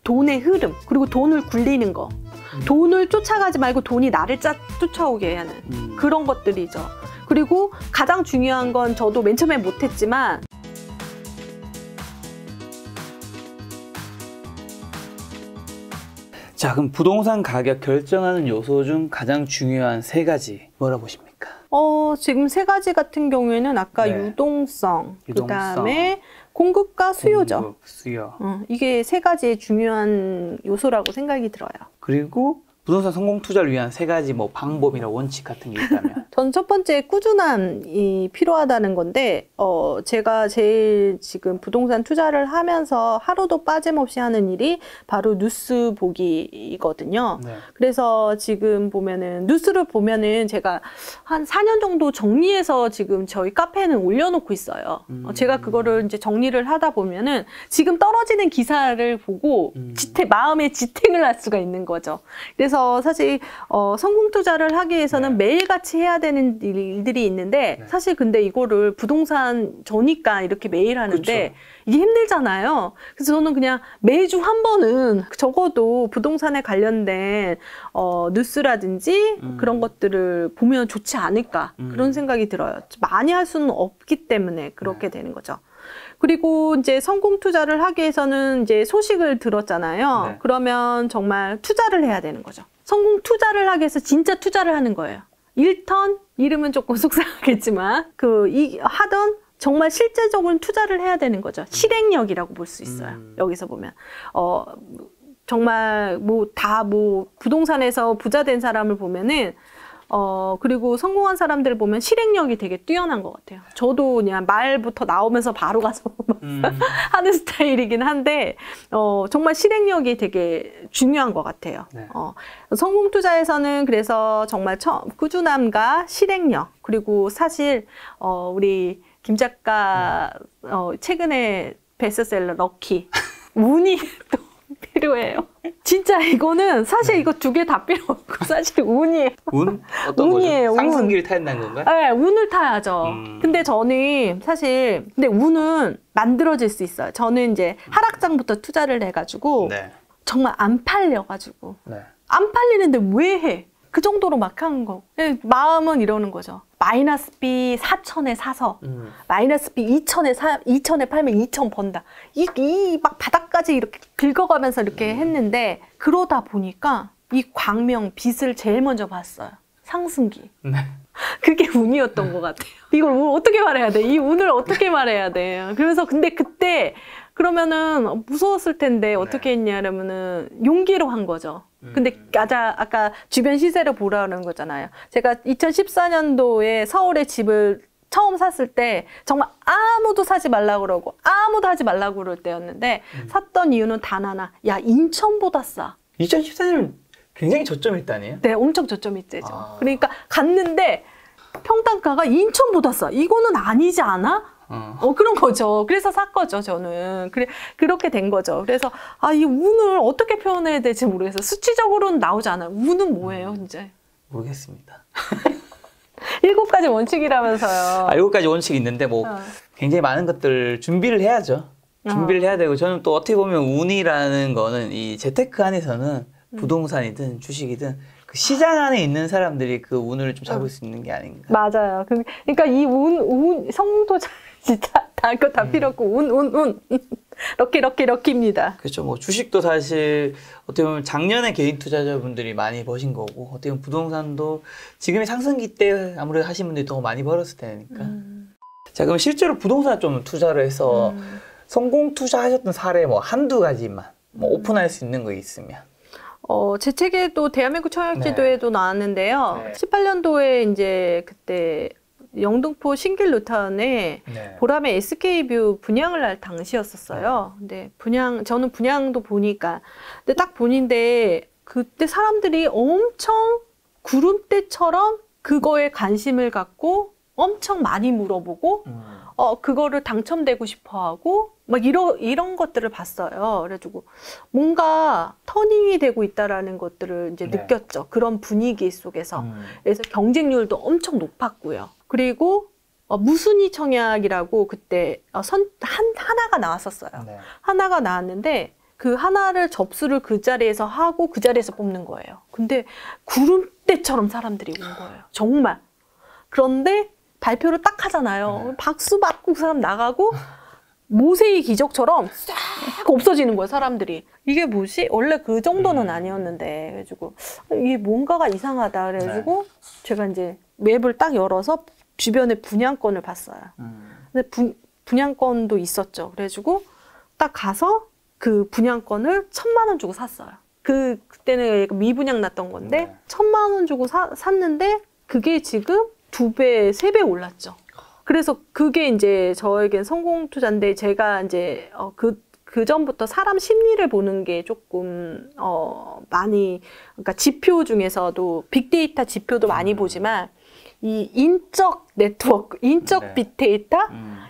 돈의 흐름, 그리고 돈을 굴리는 거. 돈을 쫓아가지 말고 돈이 나를 쫓아오게 하는 그런 것들이죠. 그리고 가장 중요한 건 저도 맨 처음에 못했지만 자, 그럼 부동산 가격 결정하는 요소 중 가장 중요한 3가지 뭐라 보십니까? 지금 3가지 같은 경우에는 아까 네. 유동성, 그다음에 공급과 수요죠. 공급, 수요. 이게 3가지의 중요한 요소라고 생각이 들어요. 그리고 부동산 성공 투자를 위한 3가지 뭐 방법이나 원칙 같은 게 있다면? 전 첫 번째 꾸준함이 필요하다는 건데 제가 제일 지금 부동산 투자를 하면서 하루도 빠짐없이 하는 일이 바로 뉴스 보기이거든요. 네. 그래서 지금 보면은 뉴스를 보면은 제가 한 4년 정도 정리해서 지금 저희 카페에는 올려놓고 있어요. 제가 그거를 이제 정리를 하다 보면은 지금 떨어지는 기사를 보고 마음에 지탱을 할 수가 있는 거죠. 그래서 사실 성공 투자를 하기 위해서는 네. 매일같이 해야 되는 일들이 있는데 네. 사실 근데 이거를 부동산 저니까 이렇게 매일 하는데 그쵸. 이게 힘들잖아요. 그래서 저는 그냥 매주 한 번은 적어도 부동산에 관련된 뉴스라든지 그런 것들을 보면 좋지 않을까 그런 생각이 들어요. 많이 할 수는 없기 때문에 그렇게 되는 거죠. 그리고 이제 성공 투자를 하기 위해서는 이제 소식을 들었잖아요. 네. 그러면 정말 투자를 해야 되는 거죠. 성공 투자를 하기 위해서 진짜 투자를 하는 거예요. 1턴? 이름은 조금 속상하겠지만 하던 정말 실제적으로 투자를 해야 되는 거죠. 실행력이라고 볼 수 있어요. 여기서 보면 정말 부동산에서 부자 된 사람을 보면은 그리고 성공한 사람들을 보면 실행력이 되게 뛰어난 것 같아요. 저도 그냥 말부터 나오면서 바로 가서 하는 스타일이긴 한데, 정말 실행력이 되게 중요한 것 같아요. 네. 성공 투자에서는 그래서 정말 꾸준함과 실행력, 그리고 사실, 우리 김 작가, 최근에 베스트셀러 럭키, 운이 또 필요해요. 진짜 이거는 사실 이거 2개 다 필요 없고 사실 운이에요. 운? 어떤 운이에요, 거죠? 상승기를 타야 된다는 건가요? 네, 운을 타야죠. 근데 저는 사실 운은 만들어질 수 있어요. 저는 이제 하락장부터 투자를 해가지고 네. 정말 안 팔려가지고 네. 안 팔리는데 왜 해? 그 정도로 막 한 거. 마음은 이러는 거죠. 마이너스 B 4천에 사서 마이너스 B 2천에 팔면 2천 번다. 막 바닥까지 이렇게 긁어가면서 이렇게 했는데 그러다 보니까 이 광명 빛을 제일 먼저 봤어요. 상승기. 네. 그게 운이었던 것 같아요. 이걸 어떻게 말해야 돼? 이 운을 어떻게 말해야 돼? 그래서 근데 그때 그러면은 무서웠을 텐데 어떻게 했냐면은 용기로 한 거죠. 근데 아까 주변 시세를 보라는 거잖아요. 제가 2014년도에 서울에 집을 처음 샀을 때 정말 아무도 사지 말라고 그러고 아무도 하지 말라고 그럴 때였는데 샀던 이유는 단 하나. 야, 인천보다 싸. 2014년은 굉장히 저점일 때 아니에요? 네, 엄청 저점이 세죠. 그러니까 갔는데 평당가가 인천보다 싸. 이거는 아니지 않아? 그런 거죠. 그래서 샀거죠, 저는. 그렇게 된 거죠. 그래서, 이 운을 어떻게 표현해야 될지 모르겠어요. 수치적으로는 나오지 않아요. 운은 뭐예요, 이제? 모르겠습니다. 7가지 원칙이라면서요. 7가지 원칙이 있는데, 굉장히 많은 것들 준비를 해야죠. 준비를 해야 되고, 저는 또 어떻게 보면 운이라는 거는 이 재테크 안에서는 부동산이든 주식이든 그 시장 안에 있는 사람들이 그 운을 좀 잡을 수 있는 게 아닌가. 맞아요. 그러니까 이 성공도 진짜 다 필요 없고 운. 럭키입니다. 그렇죠. 뭐 주식도 사실 어떻게 보면 작년에 개인 투자자분들이 많이 버신 거고 어떻게 보면 부동산도 지금의 상승기 때 아무래도 하신 분들이 더 많이 벌었을 테니까. 자, 그럼 실제로 부동산 좀 투자를 해서 성공 투자하셨던 사례 뭐 한두 가지만 오픈할 수 있는 거 있으면. 제 책에도 대한민국 청약지도에도 나왔는데요. 네. 18년도에 이제 그때 영등포 신길 루타운에 보람의 SK뷰 분양을 할 당시였었어요. 근데 저는 분양도 보니까, 근데 딱 보는데 그때 사람들이 엄청 구름대처럼 그거에 관심을 갖고 엄청 많이 물어보고, 그거를 당첨되고 싶어 하고, 막 이런 것들을 봤어요. 그래가지고 뭔가 터닝이 되고 있다라는 것들을 이제 느꼈죠. 그런 분위기 속에서. 그래서 경쟁률도 엄청 높았고요. 그리고 무순위 청약이라고 그때 하나가 나왔었어요. 하나가 나왔는데 그 하나를 접수를 그 자리에서 하고 그 자리에서 뽑는 거예요. 근데 구름대처럼 사람들이 온 거예요. 정말. 그런데 발표를 딱 하잖아요. 박수 받고 그 사람 나가고 모세의 기적처럼 싹 없어지는 거예요, 사람들이. 이게 뭐지? 원래 그 정도는 아니었는데. 그래가지고 이게 뭔가가 이상하다. 그래가지고 제가 이제 웹을 딱 열어서 주변에 분양권을 봤어요. 근데 분양권도 있었죠. 그래가지고 딱 가서 그 분양권을 1,000만 원 주고 샀어요. 그때는 미분양 났던 건데 1,000만 원 주고 샀는데 그게 지금 2배, 3배 올랐죠. 그래서 그게 이제 저에겐 성공 투자인데 제가 이제 그 전부터 사람 심리를 보는 게 조금 많이, 그러니까 지표 중에서도 빅데이터 지표도 많이 보지만 이 인적 네트워크, 인적 빅데이터,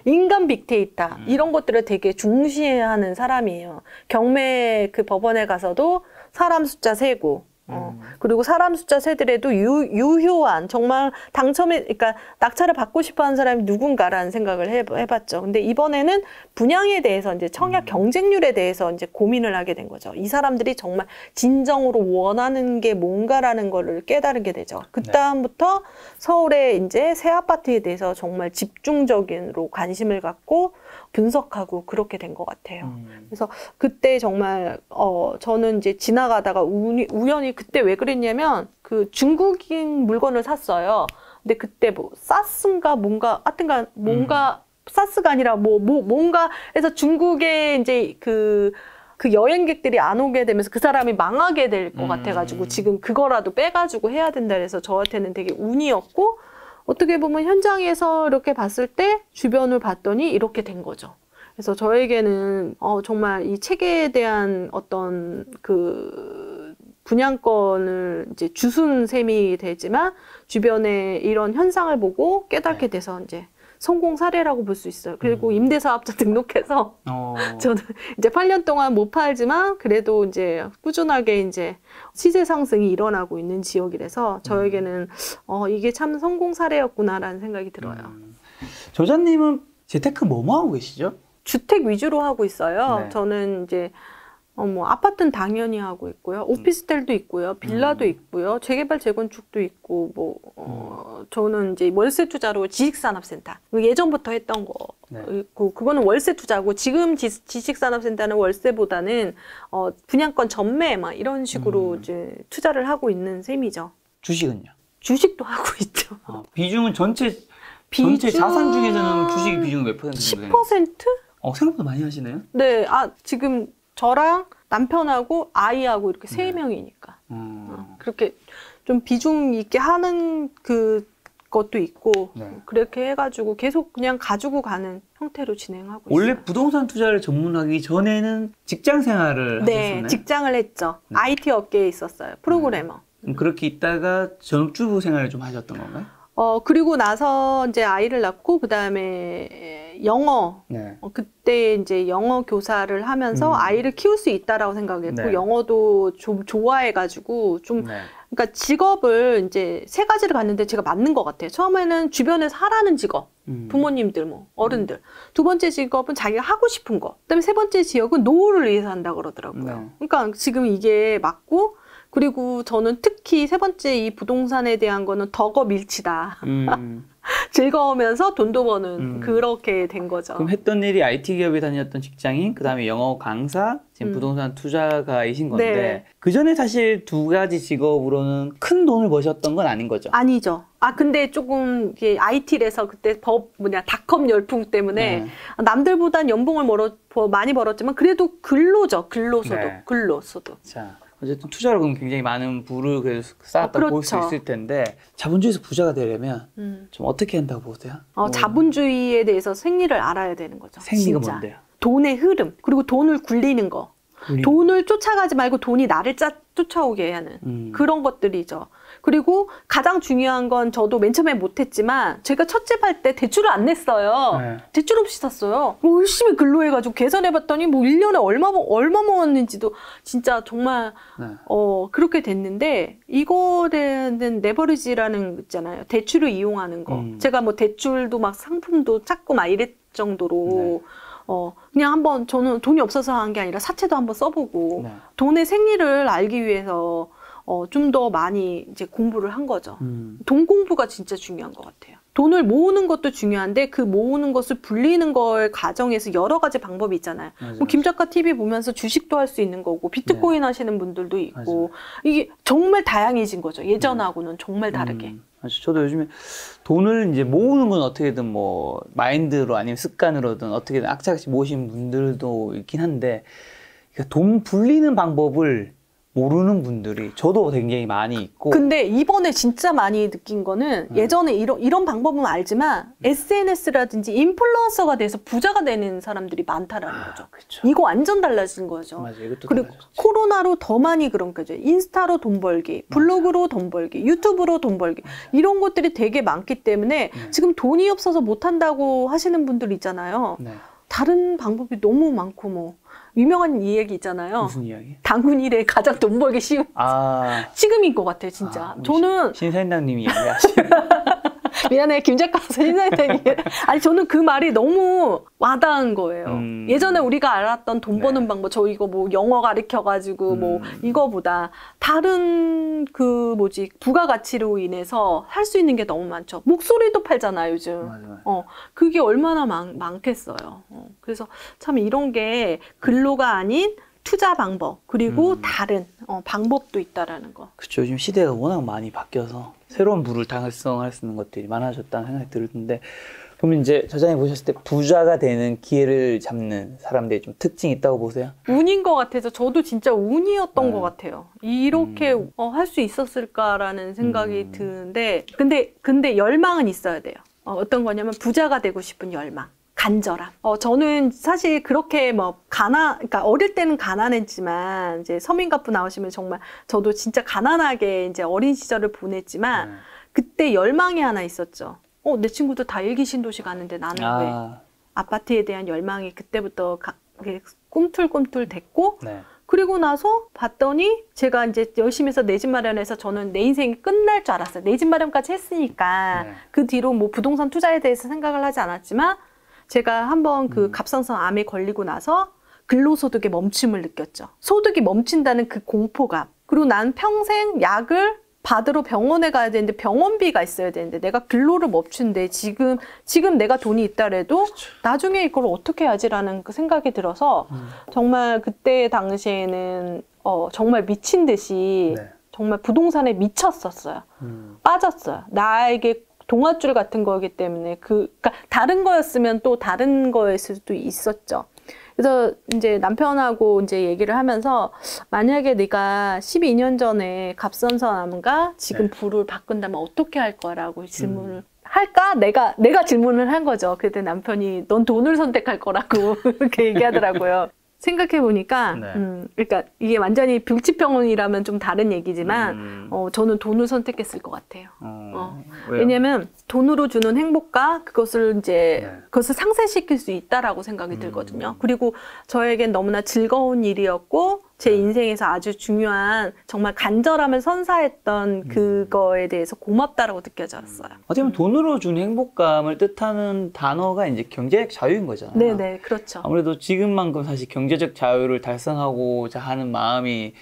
인간 빅데이터 이런 것들을 되게 중시하는 사람이에요. 경매 그 법원에 가서도 사람 숫자 세고 그리고 사람 숫자 세더라도 유효한 정말 그러니까 낙찰을 받고 싶어하는 사람이 누군가라는 생각을 해봤죠. 근데 이번에는 분양에 대해서 이제 청약 경쟁률에 대해서 이제 고민을 하게 된 거죠. 이 사람들이 정말 진정으로 원하는 게 뭔가라는 거를 깨달게 되죠. 그 다음부터 서울의 이제 새 아파트에 대해서 정말 집중적으로 관심을 갖고 분석하고 그렇게 된 것 같아요. 그래서 그때 정말 저는 이제 지나가다가 우연히 그때 왜 그랬냐면 그 중국인 물건을 샀어요. 근데 그때 뭐 사스인가 뭔가 하여튼간 뭔가 사스가 아니라 뭔가 해서 중국에 이제 그 여행객들이 안 오게 되면서 그 사람이 망하게 될 것 같아가지고 지금 그거라도 빼가지고 해야 된다 그래서 저한테는 되게 운이었고 어떻게 보면 현장에서 이렇게 봤을 때 주변을 봤더니 이렇게 된 거죠. 그래서 저에게는 정말 이 책에 대한 어떤 그 분양권을 이제 주순 셈이 되지만 주변에 이런 현상을 보고 깨닫게 돼서 이제 성공 사례라고 볼 수 있어요. 그리고 임대사업자 등록해서 저는 이제 8년 동안 못 팔지만 그래도 이제 꾸준하게 이제 시세 상승이 일어나고 있는 지역이라서 저에게는 이게 참 성공 사례였구나라는 생각이 들어요. 조자님은 재테크 뭐뭐 하고 계시죠? 주택 위주로 하고 있어요. 네. 저는 이제 뭐 아파트는 당연히 하고 있고요. 오피스텔도 있고요. 빌라도 있고요. 재개발 재건축도 있고 저는 이제 월세 투자로 지식산업센터 예전부터 했던 거 있고 그거는 월세 투자고 지금 지식산업센터는 월세보다는 분양권 전매 막 이런 식으로 이제 투자를 하고 있는 셈이죠. 주식은요? 주식도 하고 있죠. 비중은 전체 자산 중에서는 주식 비중은 몇 퍼센트 정도 되나요? 10%? 생각보다 많이 하시네요. 네, 지금 저랑 남편하고 아이하고 이렇게 3명이니까 그렇게 좀 비중 있게 하는 것도 있고 그렇게 해가지고 계속 그냥 가지고 가는 형태로 진행하고 있어요. 원래 부동산 투자를 전문하기 전에는 직장 생활을 하셨었나요? 네, 직장을 했죠. IT 업계에 있었어요. 프로그래머. 그렇게 있다가 전업주부 생활을 좀 하셨던 건가요? 그리고 나서 이제 아이를 낳고 그다음에 영어 그때 이제 영어 교사를 하면서 아이를 키울 수 있다라고 생각했고 영어도 좀 좋아해가지고 좀 그러니까 직업을 이제 3가지를 갔는데 제가 맞는 것 같아요. 처음에는 주변에서 하라는 직업, 부모님들 뭐 어른들. 2번째 직업은 자기가 하고 싶은 거. 그다음에 3번째 지역은 노후를 위해서 한다 그러더라고요. 그러니까 지금 이게 맞고. 그리고 저는 특히 3번째 이 부동산에 대한 거는 덕업 일치다. 즐거우면서 돈도 버는 그렇게 된 거죠. 그럼 했던 일이 IT 기업에 다녔던 직장인, 그 다음에 영어 강사, 지금 부동산 투자가이신 건데 네. 그 전에 사실 2가지 직업으로는 큰 돈을 버셨던 건 아닌 거죠? 아니죠. 근데 조금 이게 IT라서 그때 닷컴 열풍 때문에 남들보단 연봉을 많이 벌었지만 그래도 근로죠. 근로소득. 자. 어쨌든 투자로 그럼 굉장히 많은 부를 그래도 쌓았다고 볼 수 있을 텐데 자본주의에서 부자가 되려면 좀 어떻게 한다고 보세요? 자본주의에 대해서 생리를 알아야 되는 거죠. 생리가 진짜. 뭔데요? 돈의 흐름 그리고 돈을 굴리는 거. 돈을 쫓아가지 말고 돈이 나를 쫓아오게 하는 그런 것들이죠. 그리고 가장 중요한 건 저도 맨 처음에 못했지만 제가 첫 집 할 때 대출을 안 냈어요. 대출 없이 샀어요. 열심히 근로해가지고 계산해봤더니 1년에 얼마 모았는지도 진짜 정말 그렇게 됐는데 이거는 레버리지라는 거 있잖아요. 대출을 이용하는 거. 제가 대출도 막 상품도 찾고 막 이랬 정도로 그냥 한번 저는 돈이 없어서 한 게 아니라 사채도 한번 써보고 네. 돈의 생리를 알기 위해서 좀 더 많이 이제 공부를 한 거죠. 돈 공부가 진짜 중요한 것 같아요. 돈을 모으는 것도 중요한데 그 모으는 것을 불리는 걸 가정에서 여러 가지 방법이 있잖아요. 뭐 김 작가 TV 보면서 주식도 할 수 있는 거고 비트코인 하시는 분들도 있고 이게 정말 다양해진 거죠. 예전하고는 정말 다르게. 저도 요즘에 돈을 이제 모으는 건 어떻게든 뭐 마인드로 아니면 습관으로든 어떻게든 악착같이 모으신 분들도 있긴 한데 그러니까 돈 불리는 방법을 모르는 분들이 저도 굉장히 많이 있고. 근데 이번에 진짜 많이 느낀 거는 예전에 이런 방법은 알지만 SNS라든지 인플루언서가 돼서 부자가 되는 사람들이 많다라는 거죠. 그쵸. 이거 완전 달라진 거죠. 맞아요. 이것도 그리고 달라졌지. 코로나로 더 많이 그런 거죠. 인스타로 돈 벌기, 블로그로 돈 벌기, 유튜브로 돈 벌기 이런 것들이 되게 많기 때문에 지금 돈이 없어서 못 한다고 하시는 분들 있잖아요. 네. 다른 방법이 너무 많고 뭐 유명한 이 얘기 있잖아요. 무슨 이야기? 당군 일에 가장 돈 벌기 쉬운 지금인 것 같아요, 진짜. 저는 신사임당님이 얘기하시는. 미안해, 김 작가 신사임당님. 아니 저는 그 말이 너무 와닿은 거예요. 예전에 우리가 알았던 돈 버는 방법, 저 이거 뭐 영어 가르쳐가지고 뭐 이거보다 다른 그 뭐지 부가가치로 인해서 할 수 있는 게 너무 많죠. 목소리도 팔잖아요, 요즘. 맞아요. 그게 얼마나 많겠어요. 그래서 참 이런 게 근로가 아닌 투자 방법 그리고 다른 방법도 있다라는 거. 그렇죠. 요즘 시대가 워낙 많이 바뀌어서 새로운 부를 달성할 수 있는 것들이 많아졌다는 생각이 들었는데 그럼 이제 저자님 보셨을 때 부자가 되는 기회를 잡는 사람들이 좀 특징이 있다고 보세요? 운인 것 같아서 저도 진짜 운이었던 것 같아요. 이렇게 할 수 있었을까라는 생각이 드는데 근데 열망은 있어야 돼요. 어떤 거냐면 부자가 되고 싶은 열망. 간절함. 저는 사실 그렇게 뭐 그러니까 어릴 때는 가난했지만 이제 서민가부 나오시면 정말 저도 진짜 가난하게 이제 어린 시절을 보냈지만 그때 열망이 하나 있었죠. 내 친구들 다 일기 신도시 가는데 나는 왜 아파트에 대한 열망이 그때부터 꿈틀꿈틀 됐고 그리고 나서 봤더니 제가 이제 열심히 해서 내 집 마련해서 저는 내 인생이 끝날 줄 알았어요. 내 집 마련까지 했으니까 그 뒤로 뭐 부동산 투자에 대해서 생각을 하지 않았지만 제가 한번 그 갑상선 암에 걸리고 나서 근로소득의 멈춤을 느꼈죠. 소득이 멈춘다는 그 공포감. 그리고 난 평생 약을 받으러 병원에 가야 되는데 병원비가 있어야 되는데 내가 근로를 멈춘데 지금 내가 돈이 있다래도 나중에 이걸 어떻게 해야지라는 그 생각이 들어서 정말 그때 당시에는 정말 미친 듯이 정말 부동산에 미쳤었어요. 빠졌어요. 나에게 동아줄 같은 거기 때문에 그러니까 다른 거였으면 또 다른 거였을 수도 있었죠. 그래서 이제 남편하고 이제 얘기를 하면서 만약에 네가 12년 전에 갑상선암과 지금 부를 바꾼다면 어떻게 할 거라고 질문을 할까? 내가 질문을 한 거죠. 그때 남편이 넌 돈을 선택할 거라고 그렇게 얘기하더라고요. 생각해보니까 그러니까 이게 완전히 불치병원이라면 좀 다른 얘기지만 저는 돈을 선택했을 것 같아요. 왜냐면 돈으로 주는 행복과 그것을 그것을 상쇄시킬 수 있다라고 생각이 들거든요. 그리고 저에겐 너무나 즐거운 일이었고 제 인생에서 아주 중요한 정말 간절함을 선사했던 그거에 대해서 고맙다라고 느껴졌어요. 어떻게 보면 돈으로 준 행복감을 뜻하는 단어가 이제 경제적 자유인 거잖아요. 네네, 그렇죠. 아무래도 지금만큼 사실 경제적 자유를 달성하고자 하는 마음이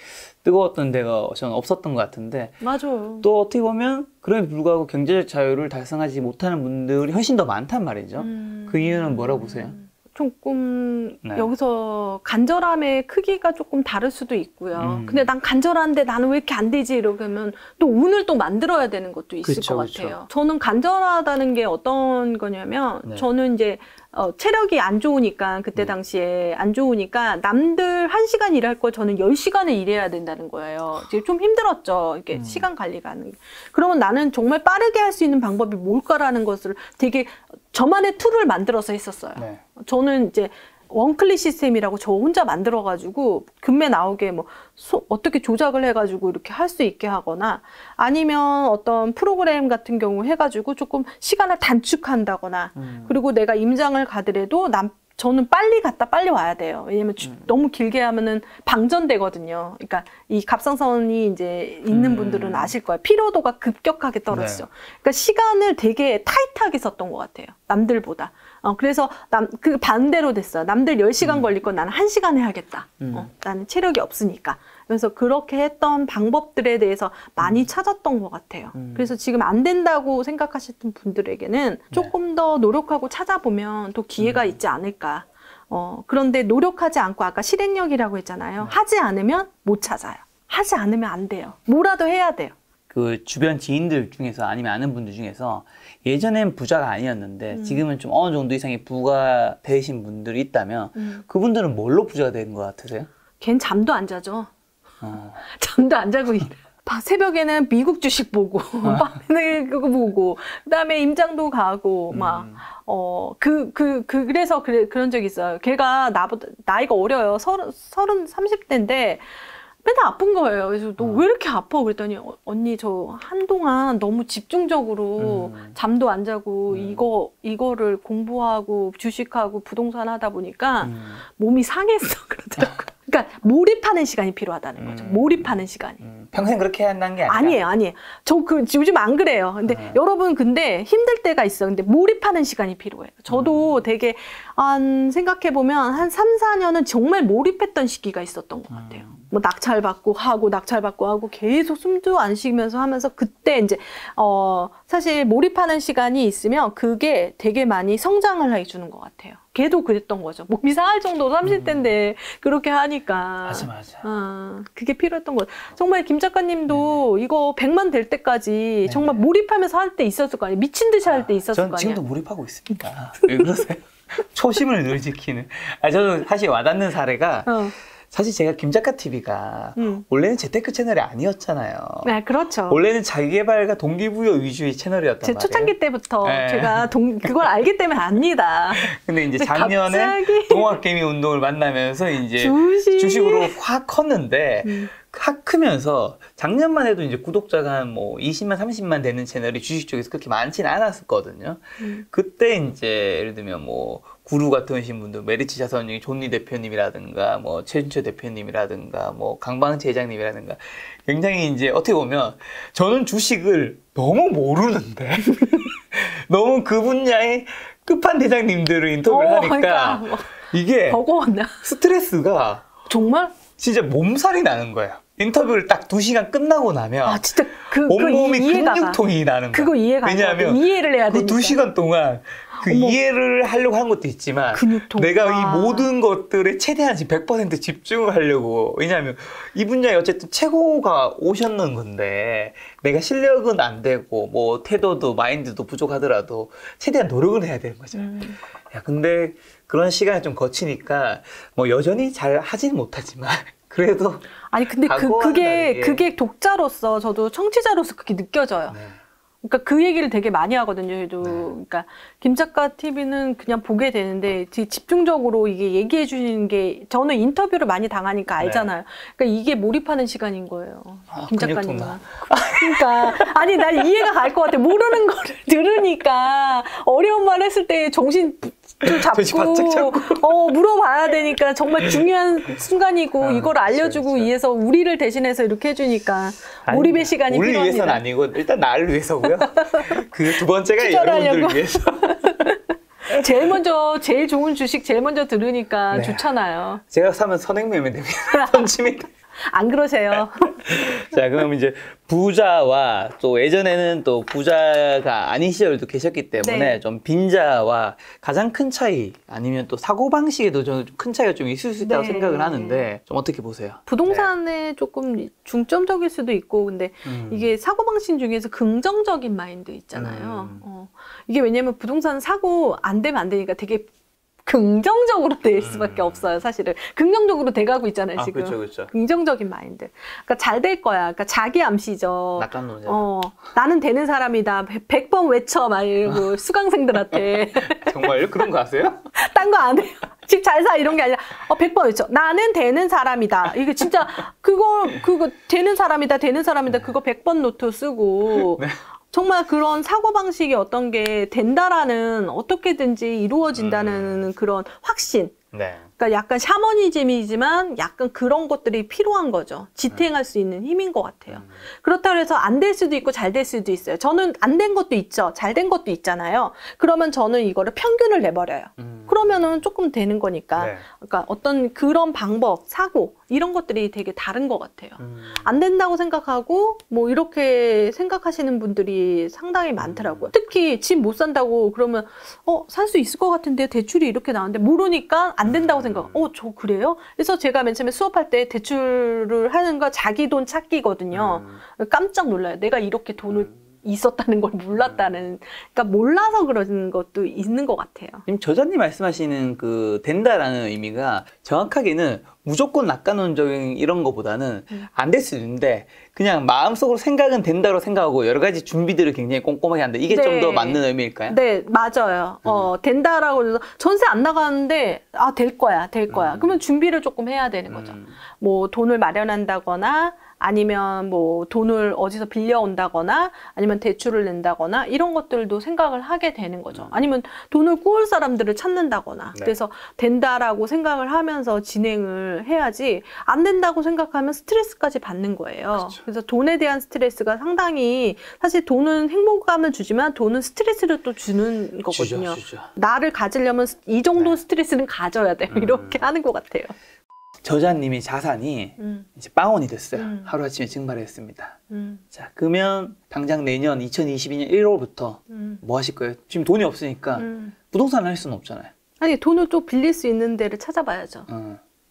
뜨거웠던 데가 저는 없었던 것 같은데 맞아요. 또 어떻게 보면 그럼에도 불구하고 경제적 자유를 달성하지 못하는 분들이 훨씬 더 많단 말이죠. 그 이유는 뭐라고 보세요? 조금 여기서 간절함의 크기가 조금 다를 수도 있고요. 근데 난 간절한데 나는 왜 이렇게 안 되지? 이렇게 하면 또 운을 또 만들어야 되는 것도 있을 것 같아요. 저는 간절하다는 게 어떤 거냐면 저는 이제 체력이 안 좋으니까 그때 당시에 안 좋으니까 남들 1시간 일할 걸 저는 10시간을 일해야 된다는 거예요. 이제 좀 힘들었죠. 이게 시간 관리가 하는 게. 그러면 나는 정말 빠르게 할 수 있는 방법이 뭘까라는 것을 되게 저만의 툴을 만들어서 했었어요. 저는 이제 원클릭 시스템이라고 저 혼자 만들어가지고 금매 나오게 뭐 어떻게 조작을 해가지고 이렇게 할 수 있게 하거나 아니면 어떤 프로그램 같은 경우 해가지고 조금 시간을 단축한다거나 그리고 내가 임장을 가더라도 저는 빨리 갔다 빨리 와야 돼요. 왜냐면 너무 길게 하면은 방전되거든요. 그러니까 이 갑상선이 이제 있는 분들은 아실 거예요. 피로도가 급격하게 떨어지죠. 그러니까 시간을 되게 타이트하게 썼던 것 같아요. 남들보다. 그래서 그 반대로 됐어요. 남들 10시간 걸릴 건 나는 1시간 해야겠다. 나는 체력이 없으니까. 그래서 그렇게 했던 방법들에 대해서 많이 찾았던 것 같아요. 그래서 지금 안 된다고 생각하시는 분들에게는 조금 더 노력하고 찾아보면 또 기회가 있지 않을까. 그런데 노력하지 않고 아까 실행력이라고 했잖아요. 하지 않으면 못 찾아요. 하지 않으면 안 돼요. 뭐라도 해야 돼요. 그 주변 지인들 중에서 아니면 아는 분들 중에서 예전엔 부자가 아니었는데 지금은 좀 어느 정도 이상의 부가 되신 분들이 있다면 그분들은 뭘로 부자가 된 것 같으세요? 걘 잠도 안 자죠. 잠도 안 자고 일해. 새벽에는 미국 주식 보고, 밤에는 그거 보고, 그 다음에 임장도 가고, 그래서 그런 적이 있어요. 걔가 나이가 어려요. 30대인데, 맨날 아픈 거예요. 그래서 너 왜 이렇게 아파? 그랬더니 언니 저 한동안 너무 집중적으로 잠도 안 자고 이거를 공부하고 주식하고 부동산 하다 보니까 몸이 상했어 그러더라고요. 그러니까 몰입하는 시간이 필요하다는 거죠. 몰입하는 시간이. 평생 그렇게 한다는 게 아니라? 아니에요. 저 요즘 안 그래요. 근데 여러분 근데 힘들 때가 있어요. 근데 몰입하는 시간이 필요해요. 저도 되게 생각해보면 한 3, 4년은 정말 몰입했던 시기가 있었던 것 같아요. 뭐 낙찰받고 하고 계속 숨도 안 쉬면서 하면서 그때 이제 사실 몰입하는 시간이 있으면 그게 되게 많이 성장을 해주는 것 같아요. 걔도 그랬던 거죠. 몸이 상할 정도로 30대인데 그렇게 하니까. 맞아. 그게 필요했던 거죠. 정말 김 작가님도 이거 100만 될 때까지 정말 몰입하면서 할 때 있었을 거 아니에요. 미친 듯이 할 때 있었을 거 아니에요. 전 지금도 몰입하고 있습니다. 왜 그러세요? 초심을 늘 지키는. 저는 사실 와닿는 사례가 사실 제가 김작가 TV가 원래는 재테크 채널이 아니었잖아요. 네, 그렇죠. 원래는 자기개발과 동기부여 위주의 채널이었단 말이에요. 초창기 때부터 제가 그걸 알기 때문에 압니다. 근데 이제 작년에 동학개미 운동을 만나면서 이제 주식으로 확 컸는데 확 크면서 작년만 해도 이제 구독자가 한 뭐 20만, 30만 되는 채널이 주식 쪽에서 그렇게 많지는 않았었거든요. 그때 이제 예를 들면 뭐 구루 같으신 분들, 메리츠 자산운용의 존니 대표님이라든가 뭐 최준철 대표님이라든가 뭐 강방채 회장님이라든가 굉장히 이제 어떻게 보면 저는 주식을 너무 모르는데 너무 그 분야의 끝판 대장님들을 인터뷰를 하니까 그러니까 이게 버거웠나? 스트레스가 정말 진짜 몸살이 나는 거예요. 인터뷰를 딱 2시간 끝나고 나면 진짜 온몸이 근육통이 나는 거예요. 그거 이해가 안 돼. 왜냐하면 이해를 해야 되니까. 그 2시간 동안 이해를 하려고 한 것도 있지만 내가 이 모든 것들에 최대한 100% 집중을 하려고. 왜냐하면 이 분야에 어쨌든 최고가 오셨는 건데 내가 실력은 안 되고 뭐 태도도 마인드도 부족하더라도 최대한 노력을 해야 되는 거죠. 근데 그런 시간이 좀 거치니까 뭐 여전히 잘 하지는 못하지만 그래도 근데 그게 독자로서 저도 청취자로서 그렇게 느껴져요. 그러니까 그 얘기를 되게 많이 하거든요. 그러니까 김 작가 TV는 그냥 보게 되는데 집중적으로 이게 얘기해 주시는 게 저는 인터뷰를 많이 당하니까 알잖아요. 그러니까 이게 몰입하는 시간인 거예요. 김 작가님은. 그러니까 난 이해가 갈 것 같아. 모르는 거를 들으니까 어려운 말 했을 때 정신 잡고 물어봐야 되니까 정말 중요한 순간이고 이걸 알려주고 위해서 우리를 대신해서 이렇게 해주니까 몰입의 시간이 우리 필요합니다. 위해서는 아니고 일단 나를 위해서고요. 그 두 번째가 여러분들 위해서. 제일 좋은 주식 제일 먼저 들으니까 좋잖아요. 제가 사면 선행매매 됩니다. 선침이 안 그러세요. 자, 그럼 이제 부자와 또 예전에는 또 부자가 아닌 시절도 계셨기 때문에 좀 빈자와 가장 큰 차이 아니면 또 사고방식에도 저는 큰 차이가 좀 있을 수 있다고 생각을 하는데 좀 어떻게 보세요? 부동산에 조금 중점적일 수도 있고 근데 이게 사고방식 중에서 긍정적인 마인드 있잖아요. 이게 왜냐면 부동산 사고 안 되면 안 되니까 되게 긍정적으로 될 수밖에 없어요, 사실은. 긍정적으로 돼가고 있잖아요, 지금. 그렇죠. 긍정적인 마인드. 그러니까 잘 될 거야. 그러니까 자기 암시죠. 낙관론자. 나는 되는 사람이다. 100번 외쳐, 막 이러고 수강생들한테. 정말요? 그런 거 아세요? 딴 거 안 해요. 집 잘 사 이런 게 아니라 100번 외쳐. 나는 되는 사람이다. 이게 진짜 그거 되는 사람이다. 그거 100번 노트 쓰고. 정말 그런 사고방식이 어떤 게 된다라는 어떻게든지 이루어진다는 그런 확신. 그러니까 약간 샤머니즘이지만 약간 그런 것들이 필요한 거죠. 지탱할 수 있는 힘인 것 같아요. 그렇다고 해서 안 될 수도 있고 잘 될 수도 있어요. 저는 안 된 것도 있죠. 잘 된 것도 있잖아요. 그러면 저는 이거를 평균을 내버려요. 그러면은 조금 되는 거니까. 네. 그러니까 어떤 그런 방법, 사고 이런 것들이 되게 다른 것 같아요. 안 된다고 생각하고 뭐 이렇게 생각하시는 분들이 상당히 많더라고요. 특히 집 못 산다고 그러면 살 수 있을 것 같은데 대출이 이렇게 나오는데 모르니까 안 된다고 생각. 저 그래요? 그래서 제가 맨 처음에 수업할 때 대출을 하는 거 자기 돈 찾기거든요. 깜짝 놀라요. 내가 이렇게 돈을 있었다는 걸 몰랐다는. 그러니까 몰라서 그런 것도 있는 것 같아요. 지금 저자님 말씀하시는 그 된다라는 의미가 정확하게는 무조건 낙관론적인 이런 거보다는 안 될 수 있는데 그냥 마음속으로 생각은 된다고 생각하고 여러 가지 준비들을 굉장히 꼼꼼하게 한다. 이게 네. 좀 더 맞는 의미일까요? 네, 맞아요. 된다라고 해서 전세 안 나가는데 될 거야. 그러면 준비를 조금 해야 되는 거죠. 뭐 돈을 마련한다거나 아니면 뭐 돈을 어디서 빌려온다거나 아니면 대출을 낸다거나 이런 것들도 생각을 하게 되는 거죠. 아니면 돈을 꾸을 사람들을 찾는다거나. 네. 그래서 된다라고 생각을 하면서 진행을 해야지 안 된다고 생각하면 스트레스까지 받는 거예요. 그렇죠. 그래서 돈에 대한 스트레스가 상당히 사실 돈은 행복감을 주지만 돈은 스트레스를 또 주는 거거든요. 주죠. 나를 가지려면 이 정도 스트레스는 가져야 돼요. 이렇게 하는 것 같아요. 저자님이 자산이 이제 빵원이 됐어요. 하루아침에 증발했습니다. 자, 그러면 당장 내년 2022년 1월부터 뭐 하실 거예요? 지금 돈이 없으니까 부동산을 할 수는 없잖아요. 아니 돈을 또 빌릴 수 있는 데를 찾아봐야죠.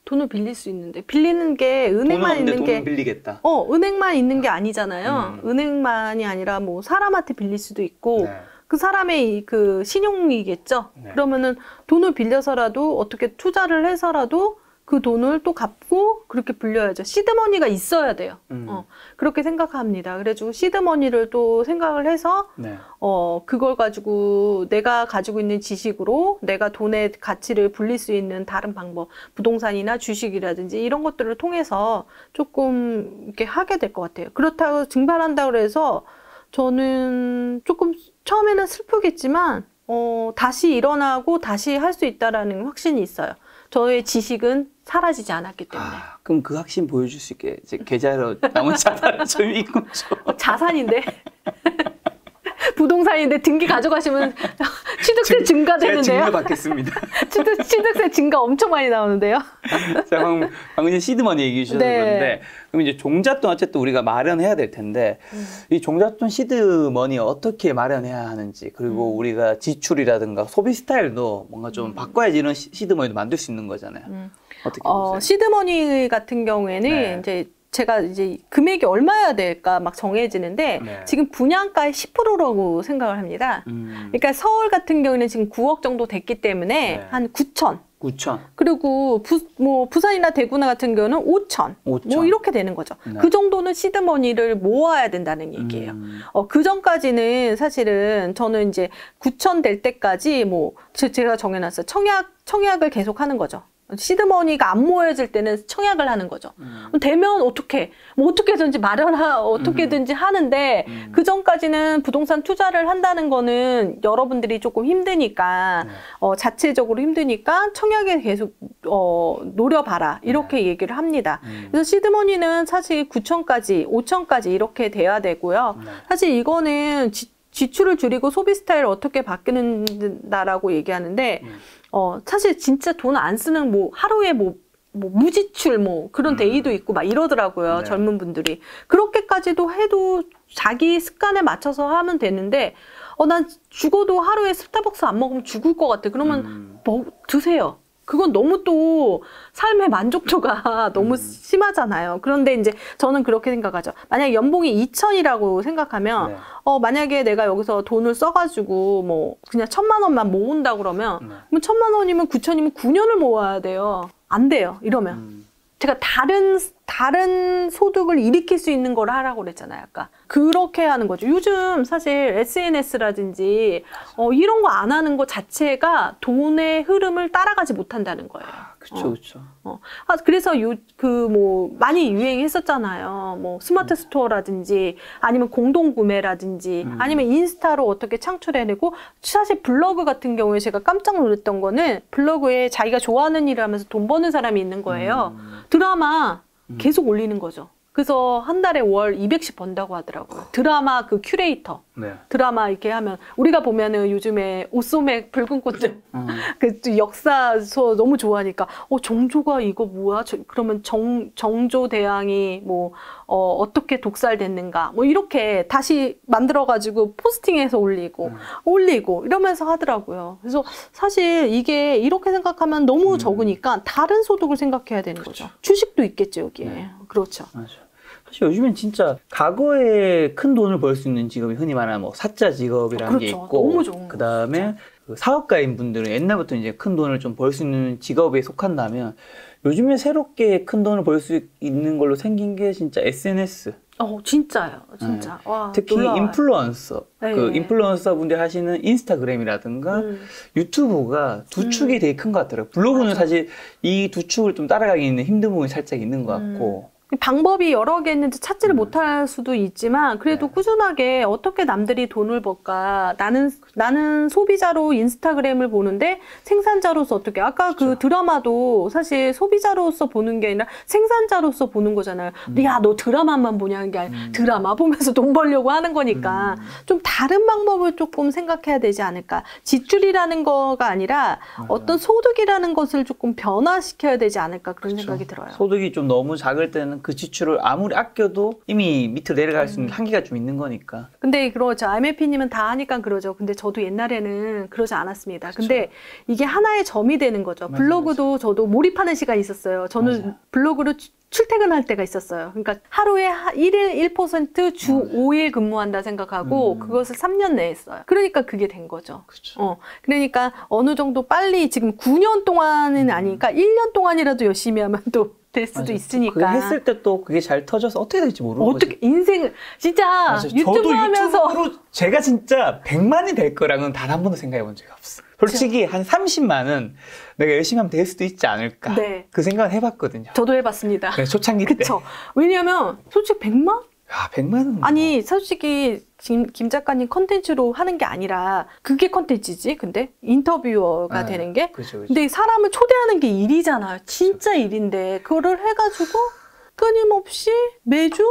돈을 빌릴 수 있는데 빌리는 게 은행만 있는 게 돈은 빌리겠다. 은행만 있는 게 아니잖아요. 은행만이 아니라 뭐 사람한테 빌릴 수도 있고 네. 그 사람의 그 신용이겠죠. 네. 그러면은 돈을 빌려서라도 어떻게 투자를 해서라도 그 돈을 또 갚고 그렇게 불려야죠. 시드머니가 있어야 돼요. 그렇게 생각합니다. 그래가지고 시드머니를 또 생각을 해서 네. 그걸 가지고 내가 가지고 있는 지식으로 내가 돈의 가치를 불릴 수 있는 다른 방법, 부동산이나 주식이라든지 이런 것들을 통해서 조금 이렇게 하게 될 것 같아요. 그렇다고 증발한다고 해서 저는 조금 처음에는 슬프겠지만 다시 일어나고 다시 할 수 있다라는 확신이 있어요. 저의 지식은 사라지지 않았기 때문에. 그럼 그 확신 보여줄 수 있게 이제 계좌로 남은 자산을 좀 입금 좀. 자산인데 부동산인데 등기 가져가시면 취득세 증가되는데요. 제가 증여 받겠습니다. 취득세 증가 엄청 많이 나오는데요. 자, 방금 시드머니 얘기해 주셔서 네. 그런데 그럼 이제 종잣돈 어쨌든 우리가 마련해야 될 텐데 이 종잣돈 시드머니 어떻게 마련해야 하는지 그리고 우리가 지출이라든가 소비 스타일도 뭔가 좀 바꿔야지 이런 시드머니도 만들 수 있는 거잖아요. 어떻게 보세요? 시드머니 같은 경우에는 네. 이제 제가 이제 금액이 얼마여야 될까 막 정해지는데 네. 지금 분양가의 10%라고 생각을 합니다. 그러니까 서울 같은 경우에는 지금 9억 정도 됐기 때문에 네. 한 9천. 9천. 그리고 부산이나 대구나 같은 경우는 5천. 뭐 이렇게 되는 거죠. 네. 그 정도는 시드머니를 모아야 된다는 얘기예요. 그 전까지는 사실은 저는 이제 9천 될 때까지 뭐 제가 정해놨어요. 청약을 계속 하는 거죠. 시드머니가 안 모여질 때는 청약을 하는 거죠. 되면 어떻게든지 어떻게든지 하는데 그 전까지는 부동산 투자를 한다는 거는 여러분들이 조금 힘드니까 자체적으로 힘드니까 청약에 계속 노려봐라 이렇게 얘기를 합니다. 그래서 시드머니는 사실 9천까지 5천까지 이렇게 돼야 되고요. 사실 이거는 지출을 줄이고 소비 스타일을 어떻게 바꾸는다라고 얘기하는데 사실 진짜 돈 안 쓰는 뭐 하루에 뭐 무지출 뭐 그런 데이도 있고 막 이러더라고요. 네. 젊은 분들이. 그렇게까지도 해도 자기 습관에 맞춰서 하면 되는데 난 죽어도 하루에 스타벅스 안 먹으면 죽을 것 같아. 그러면 드세요. 그건 너무 또 삶의 만족도가 너무 심하잖아요. 그런데 이제 저는 그렇게 생각하죠. 만약 연봉이 2천이라고 생각하면 만약에 내가 여기서 돈을 써가지고 뭐 그냥 1,000만 원만 모은다 그러면 그럼 1,000만 원이면 9천이면 9년을 모아야 돼요. 안 돼요. 이러면. 제가 다른 다른 소득을 일으킬 수 있는 걸 하라고 그랬잖아요. 아까. 그렇게 하는 거죠. 요즘 사실 SNS라든지 이런 거 안 하는 것 자체가 돈의 흐름을 따라가지 못한다는 거예요. 그렇죠, 그렇죠. 그래서 많이 유행했었잖아요. 뭐 스마트 스토어라든지 아니면 공동 구매라든지 아니면 인스타로 어떻게 창출해내고, 사실 블로그 같은 경우에 제가 깜짝 놀랐던 거는 블로그에 자기가 좋아하는 일을 하면서 돈 버는 사람이 있는 거예요. 드라마 계속 올리는 거죠. 그래서 한 달에 월 200씩 번다고 하더라고요. 드라마 그 큐레이터. 네. 드라마 이렇게 하면, 우리가 보면은 요즘에 오소맥 붉은 꽃들 그 역사서 너무 좋아하니까 정조가 이거 뭐야? 그러면 정조대왕이 어떻게 독살됐는가? 이렇게 다시 만들어가지고 포스팅해서 올리고 이러면서 하더라고요. 그래서 사실 이게 이렇게 생각하면 너무 적으니까 다른 소득을 생각해야 되는 거죠. 주식도 있겠죠, 여기에. 네. 그렇죠. 맞아. 사실 요즘엔 진짜 과거에 큰 돈을 벌 수 있는 직업이 흔히 말하는 사자 직업이라는 게 있고, 너무 좋은 그 다음에 그 사업가인 분들은 옛날부터 이제 큰 돈을 좀 벌 수 있는 직업에 속한다면, 요즘에 새롭게 큰 돈을 벌 수 있는 걸로 생긴 게 진짜 SNS. 진짜요, 진짜. 네. 와, 특히 놀라워요. 인플루언서, 네. 그 인플루언서 분들 하시는 인스타그램이라든가 유튜브가 두 축이 되게 큰 것 같더라고요. 블로그는 맞아. 사실 이 두 축을 좀 따라가기는 힘든 부분이 살짝 있는 것 같고. 방법이 여러 개 있는데 찾지를 못할 수도 있지만, 그래도 꾸준하게 어떻게 남들이 돈을 벌까, 나는 소비자로 인스타그램을 보는데 생산자로서 어떻게, 아까 그 드라마도 사실 소비자로서 보는 게 아니라 생산자로서 보는 거잖아요. 야, 너 드라마만 보냐는 게 아니라 드라마 보면서 돈 벌려고 하는 거니까 좀 다른 방법을 조금 생각해야 되지 않을까. 지출이라는 거가 아니라 어떤 소득이라는 것을 조금 변화시켜야 되지 않을까, 그런 생각이 들어요. 소득이 좀 너무 작을 때는 그 지출을 아무리 아껴도 이미 밑으로 내려갈 수 있는 한계가 좀 있는 거니까. 근데 그렇죠. IMF님은 다 하니까 그러죠. 근데 저도 옛날에는 그러지 않았습니다. 그쵸. 근데 이게 하나의 점이 되는 거죠. 맞아, 블로그도 저도 몰입하는 시간이 있었어요. 저는 맞아. 블로그로 출퇴근할 때가 있었어요. 그러니까 하루에 1일 1%, 주 5일 근무한다 생각하고 그것을 3년 내에 했어요. 그러니까 그게 된 거죠. 그쵸. 그러니까 어느 정도 빨리, 지금 9년 동안은 아니니까 1년 동안이라도 열심히 하면 또 될 수도 맞아. 있으니까. 그거 했을 때 또 그게 잘 터져서 어떻게 될지 모르는 어떻게 거지. 인생을 진짜 맞아. 유튜브 저도 하면서 유튜브로 제가 진짜 100만이 될 거랑은 단 한 번도 생각해 본 적이 없어. 솔직히 한 30만은 내가 열심히 하면 될 수도 있지 않을까. 네. 그 생각은 해봤거든요. 저도 해봤습니다. 네, 초창기 때. 그쵸. 왜냐면 솔직히 100만? 야, 100만은 아니 솔직히 김 작가님 컨텐츠로 하는 게 아니라 그게 컨텐츠지. 근데 인터뷰어가 되는 게. 그쵸. 근데 사람을 초대하는 게 일이잖아요. 진짜 일인데 그거를 해가지고 끊임없이 매주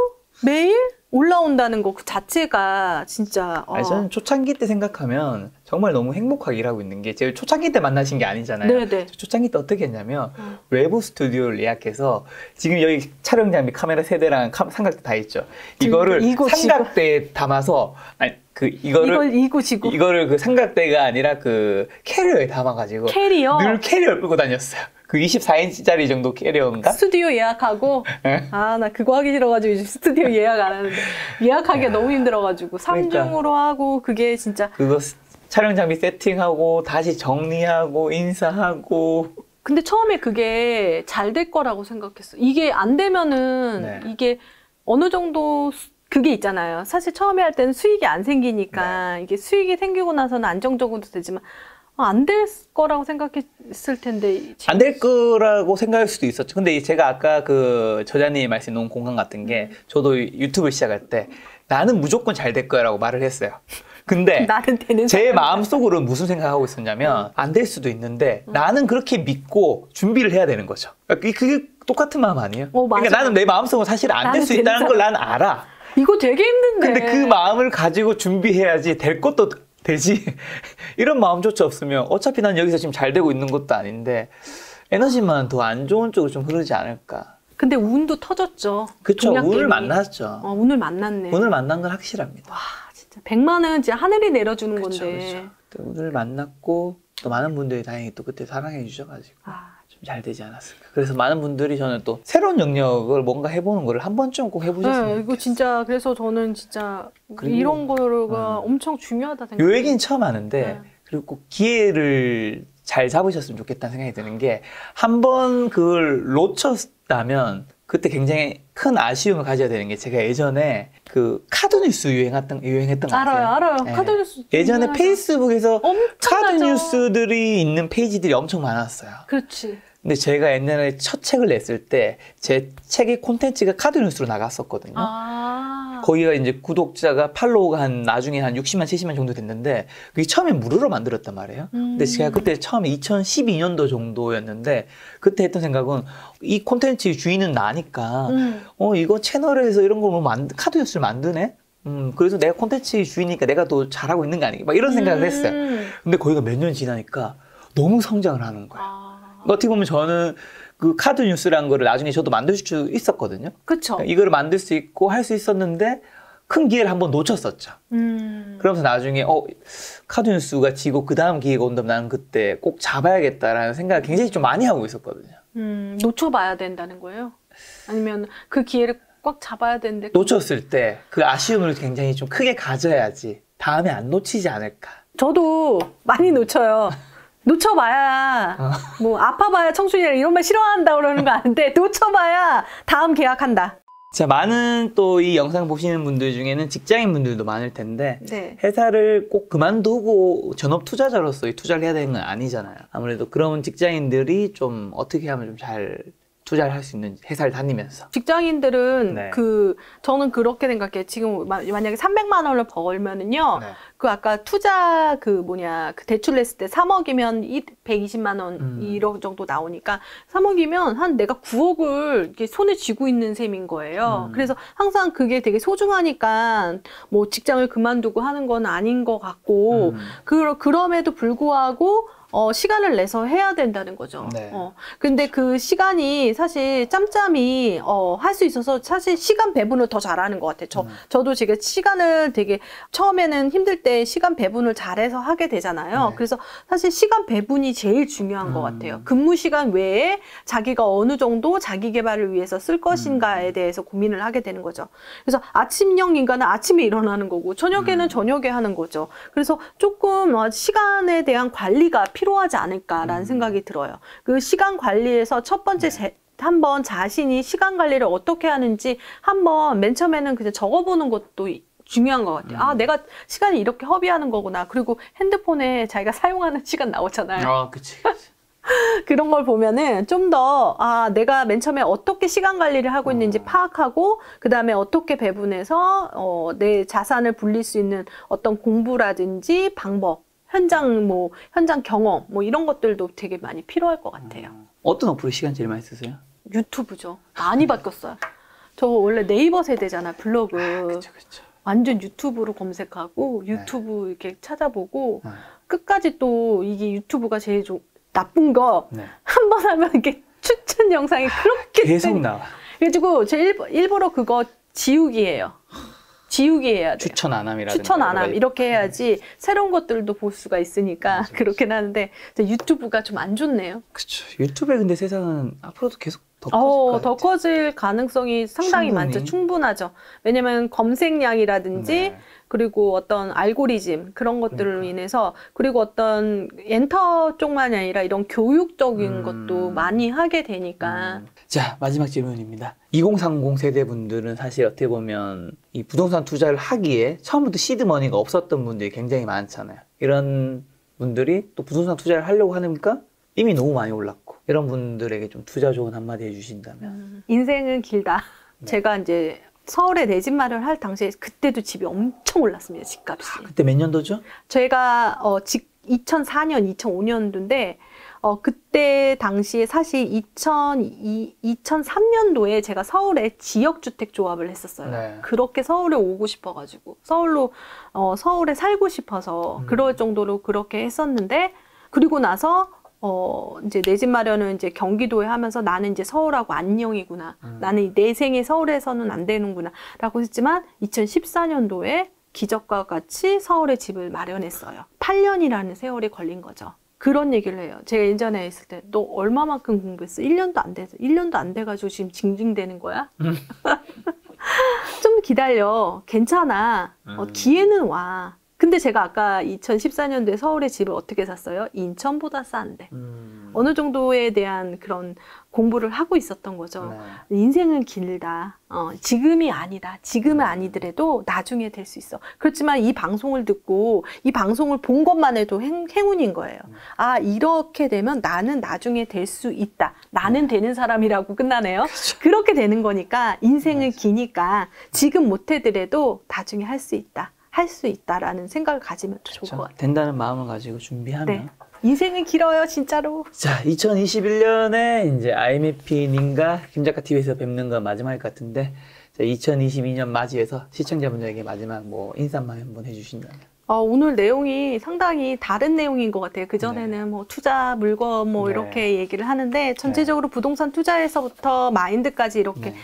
매일 올라온다는 거 그 자체가 진짜. 아니, 저는 초창기 때 생각하면 정말 너무 행복하게 일하고 있는 게, 제가 초창기 때 만나신 게 아니잖아요. 네네. 초창기 때 어떻게 했냐면 외부 스튜디오를 예약해서, 지금 여기 촬영 장비 카메라 세대랑 삼각대 다 있죠. 이거를 삼각대에 담아서, 아니 이거를 그 삼각대가 아니라 그 캐리어에 담아가지고 캐리어? 늘 캐리어를 끌고 다녔어요. 그 24인치짜리 정도 캐리어인가? 스튜디오 예약하고. 아, 나 그거 하기 싫어가지고 요즘 스튜디오 예약 안 하는데, 예약하기가 너무 힘들어가지고 3중으로 하고, 그게 진짜. 그거 촬영 장비 세팅하고 다시 정리하고 인사하고. 근데 처음에 그게 잘 될 거라고 생각했어. 이게 안 되면은 이게 어느 정도 그게 있잖아요. 사실 처음에 할 때는 수익이 안 생기니까 이게 수익이 생기고 나서는 안정적으로 되지만 안 될 거라고 생각했을 텐데. 안 될 거라고 생각할 수도 있었죠. 근데 제가 아까 그 저자님의 말씀에 너무 공감 같은 게, 저도 유튜브 시작할 때 나는 무조건 잘 될 거라고 말을 했어요. 근데 제 마음속으로는 무슨 생각하고 있었냐면, 안 될 수도 있는데 나는 그렇게 믿고 준비를 해야 되는 거죠. 그게 똑같은 마음 아니에요? 그러니까 나는 내 마음속으로 사실 안 될 수 있다는 걸 난 알아. 이거 되게 힘든데. 근데 그 마음을 가지고 준비해야지 될 것도 되지. 이런 마음조차 없으면 어차피 난 여기서 지금 잘 되고 있는 것도 아닌데 에너지만 더 안 좋은 쪽으로 좀 흐르지 않을까. 근데 운도 터졌죠. 그쵸. 운을 만났죠. 운을 만났네. 운을 만난 건 확실합니다. 와, 진짜 100만은 진짜 하늘이 내려주는 건데. 그쵸. 운을 만났고 또 많은 분들이 다행히 또 그때 사랑해 주셔가지고 좀 잘 되지 않았을까. 그래서 많은 분들이 저는 또 새로운 영역을 뭔가 해보는 거를 한 번쯤 꼭 해보셨으면 좋겠어요. 이거 진짜 그래서 저는 진짜 이런 거가 엄청 중요하다 생각해요. 요 얘기는 처음 하는데 그리고 꼭 기회를 잘 잡으셨으면 좋겠다는 생각이 드는 게, 한 번 그걸 놓쳤다면 그때 굉장히 큰 아쉬움을 가져야 되는 게 제가 예전에 그 카드뉴스 유행했던 거 아세요? 알아요. 네. 카드뉴스 예전에 유명하죠. 페이스북에서 엄청나죠. 카드뉴스들이 있는 페이지들이 엄청 많았어요. 그렇지. 근데 제가 옛날에 첫 책을 냈을 때 제 책의 콘텐츠가 카드뉴스로 나갔었거든요. 거기가 이제 구독자가 팔로우가 나중에 한 60만, 70만 정도 됐는데 그게 처음에 무료로 만들었단 말이에요. 근데 제가 그때 처음에 2012년도 정도였는데 그때 했던 생각은 이 콘텐츠의 주인은 나니까 이거 채널에서 이런 걸 카드뉴스를 만드네? 그래서 내가 콘텐츠의 주인이니까 내가 더 잘하고 있는 거 아니겠 막 이런 생각을 했어요. 근데 거기가 몇 년 지나니까 너무 성장을 하는 거예요. 어떻게 보면 저는 그 카드 뉴스라는 거를 나중에 저도 만들 수 있었거든요. 그렇죠. 이거를 만들 수 있고 할 수 있었는데 큰 기회를 한번 놓쳤었죠. 그러면서 나중에 카드 뉴스가 지고 그 다음 기회가 온다면 나는 그때 꼭 잡아야겠다라는 생각을 굉장히 좀 많이 하고 있었거든요. 놓쳐봐야 된다는 거예요? 아니면 그 기회를 꽉 잡아야 되는데 놓쳤을 때 그 아쉬움을 굉장히 좀 크게 가져야지 다음에 안 놓치지 않을까. 저도 많이 놓쳐요. 놓쳐봐야 뭐 아파봐야 청춘이라 이런 말 싫어한다 그러는 거 아는데 놓쳐봐야 다음 계약한다. 자, 많은 또 이 영상 보시는 분들 중에는 직장인 분들도 많을 텐데 네. 회사를 꼭 그만두고 전업 투자자로서 이 투자를 해야 되는 건 아니잖아요. 아무래도 그런 직장인들이 좀 어떻게 하면 좀 잘 투자를 할 수 있는지 회사를 다니면서. 직장인들은 네. 저는 그렇게 생각해요. 지금 만약에 300만 원을 벌면은요. 네. 그 아까 투자 그 대출 냈을 때 3억이면 120만 원 1억 정도 나오니까 3억이면 한 내가 9억을 이렇게 손에 쥐고 있는 셈인 거예요. 그래서 항상 그게 되게 소중하니까 뭐 직장을 그만두고 하는 건 아닌 것 같고 그럼에도 불구하고 시간을 내서 해야 된다는 거죠. 네. 근데 그 시간이 사실 짬짬이 할 수 있어서 사실 시간 배분을 더 잘하는 것 같아요. 저도 지금 시간을 되게 처음에는 힘들 때 시간 배분을 잘해서 하게 되잖아요. 네. 그래서 사실 시간 배분이 제일 중요한 것 같아요. 근무 시간 외에 자기가 어느 정도 자기 개발을 위해서 쓸 것인가에 대해서 고민을 하게 되는 거죠. 그래서 아침형 인간은 아침에 일어나는 거고 저녁에는 저녁에 하는 거죠. 그래서 조금 시간에 대한 관리가 필요하지 않을까라는 생각이 들어요. 그 시간 관리에서 첫 번째 한번 자신이 시간 관리를 어떻게 하는지 한번 맨 처음에는 그냥 적어보는 것도 중요한 것 같아요. 내가 시간이 이렇게 허비하는 거구나. 그리고 핸드폰에 자기가 사용하는 시간 나오잖아요. 그치. 그런 걸 보면은 좀 더 내가 맨 처음에 어떻게 시간 관리를 하고 있는지 파악하고 그 다음에 어떻게 배분해서 내 자산을 불릴 수 있는 어떤 공부라든지 방법 현장 경험 이런 것들도 되게 많이 필요할 것 같아요. 어떤 어플을 시간 제일 많이 쓰세요? 유튜브죠. 많이 바뀌었어요. 저 원래 네이버 세대잖아요. 블로그. 그쵸. 완전 유튜브로 검색하고 유튜브 이렇게 찾아보고 끝까지 또 이게 유튜브가 제일 나쁜 거 한 번 하면 이렇게 추천 영상이 그렇게 계속 나와. 그래가지고 제 일부러 그거 지우기예요. 지우기 해야 돼요. 추천 안 함이라든가. 추천 안 함. 이렇게 해야지 새로운 것들도 볼 수가 있으니까 그렇긴 하는데 유튜브가 좀 안 좋네요. 그렇죠. 유튜브에 근데 세상은 앞으로도 계속 더 커질 것 같아요. 더 커질 가능성이 상당히 많죠. 충분하죠. 왜냐면 검색량이라든지 그리고 어떤 알고리즘 그런 것들로 인해서 그리고 어떤 엔터 쪽만이 아니라 이런 교육적인 것도 많이 하게 되니까. 자, 마지막 질문입니다. 2030 세대분들은 사실 어떻게 보면 이 부동산 투자를 하기에 처음부터 시드머니가 없었던 분들이 굉장히 많잖아요. 이런 분들이 또 부동산 투자를 하려고 하니까 이미 너무 많이 올랐고 이런 분들에게 좀 투자 조언 한마디 해주신다면. 인생은 길다. 제가 이제 서울에 내 집 마련을 할 당시에 그때도 집이 엄청 올랐습니다. 집값이. 그때 몇 년도죠? 제가 2004년, 2005년도인데 그때 당시에 사실 2003년도에 제가 서울에 지역주택 조합을 했었어요. 네. 그렇게 서울에 오고 싶어가지고 서울에 살고 싶어서 그럴 정도로 그렇게 했었는데 그리고 나서 이제 내 집 마련을 이제 경기도에 하면서 나는 이제 서울하고 안녕이구나. 나는 내 생에 서울에서는 안 되는구나. 라고 했지만 2014년도에 기적과 같이 서울에 집을 마련했어요. 8년이라는 세월이 걸린 거죠. 그런 얘기를 해요. 제가 예전에 있을 때 너 얼마만큼 공부했어? 1년도 안 돼서 1년도 안 돼가지고 지금 징징대는 거야? 좀 기다려. 괜찮아. 기회는 와. 근데 제가 아까 2014년도에 서울에 집을 어떻게 샀어요? 인천보다 싼데. 어느 정도에 대한 그런 공부를 하고 있었던 거죠. 네. 인생은 길다. 지금이 아니다. 지금은 아니더라도 나중에 될 수 있어. 그렇지만 이 방송을 듣고 이 방송을 본 것만 해도 행운인 거예요. 아, 이렇게 되면 나는 나중에 될 수 있다. 나는 되는 사람이라고 끝나네요. 그렇죠. 그렇게 되는 거니까 인생은 맞아. 기니까 지금 못 해더라도 나중에 할 수 있다. 할 수 있다라는 생각을 가지면 좋을 그렇죠. 것 같아요. 된다는 마음을 가지고 준비하면. 네. 인생은 길어요, 진짜로. 자, 2021년에 이제 IMF님과 김작가 TV에서 뵙는 건 마지막일 것 같은데, 자, 2022년 맞이해서 시청자분들에게 마지막 뭐 인사만 한번 해주신다면. 오늘 내용이 상당히 다른 내용인 것 같아요. 그전에는 뭐 투자, 물건 뭐 네. 이렇게 얘기를 하는데 전체적으로 부동산 투자에서부터 마인드까지 이렇게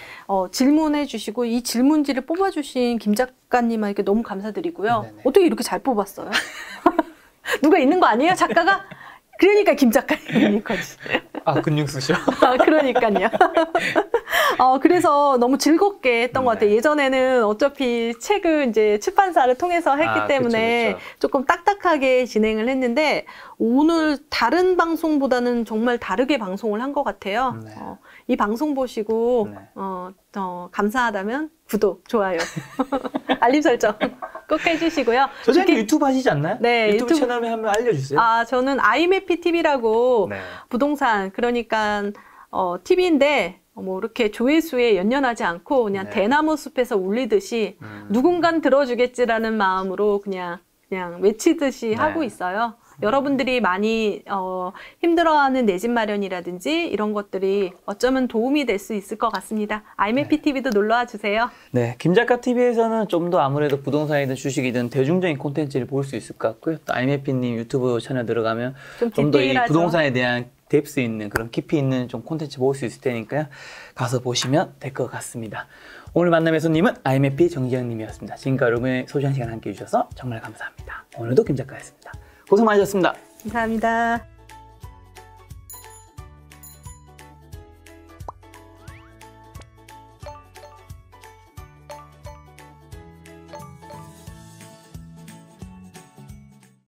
질문해 주시고 이 질문지를 뽑아주신 김 작가님에게 너무 감사드리고요. 네네. 어떻게 이렇게 잘 뽑았어요? 누가 있는 거 아니에요? 작가가? 그러니까 김 작가님인 거지. 아, 근육수셔? 그러니까요. 그래서 너무 즐겁게 했던 것 같아요. 네. 예전에는 어차피 책을 이제 출판사를 통해서 했기 때문에 그쵸. 조금 딱딱하게 진행을 했는데 오늘 다른 방송보다는 정말 다르게 방송을 한 것 같아요. 네. 이 방송 보시고 네. 감사하다면 구독, 좋아요, 알림 설정 꼭 해주시고요. 소장님 유튜브 하시지 않나요? 네, 유튜브 채널에 한번 알려주세요. 저는 IMF TV라고 네. 부동산 그러니까 TV인데 뭐 이렇게 조회수에 연연하지 않고 그냥 네. 대나무 숲에서 울리듯이 누군간 들어주겠지라는 마음으로 그냥 외치듯이 하고 있어요. 여러분들이 많이 힘들어하는 내 집 마련이라든지 이런 것들이 어쩌면 도움이 될 수 있을 것 같습니다. IMF TV도 놀러와 주세요. 네, 김작가 TV에서는 좀 더 아무래도 부동산이든 주식이든 대중적인 콘텐츠를 볼 수 있을 것 같고요. 또 IMF님 유튜브 채널 들어가면 좀 더 이 디테일하죠. 부동산에 대한 뎁스 있는 그런 깊이 있는 좀 콘텐츠 볼 수 있을 테니까요. 가서 보시면 될 것 같습니다. 오늘 만남의 손님은 IMF 정지영님이었습니다. 지금까지 여러분의 소중한 시간 함께 해주셔서 정말 감사합니다. 오늘도 김 작가였습니다. 고생 많으셨습니다. 감사합니다.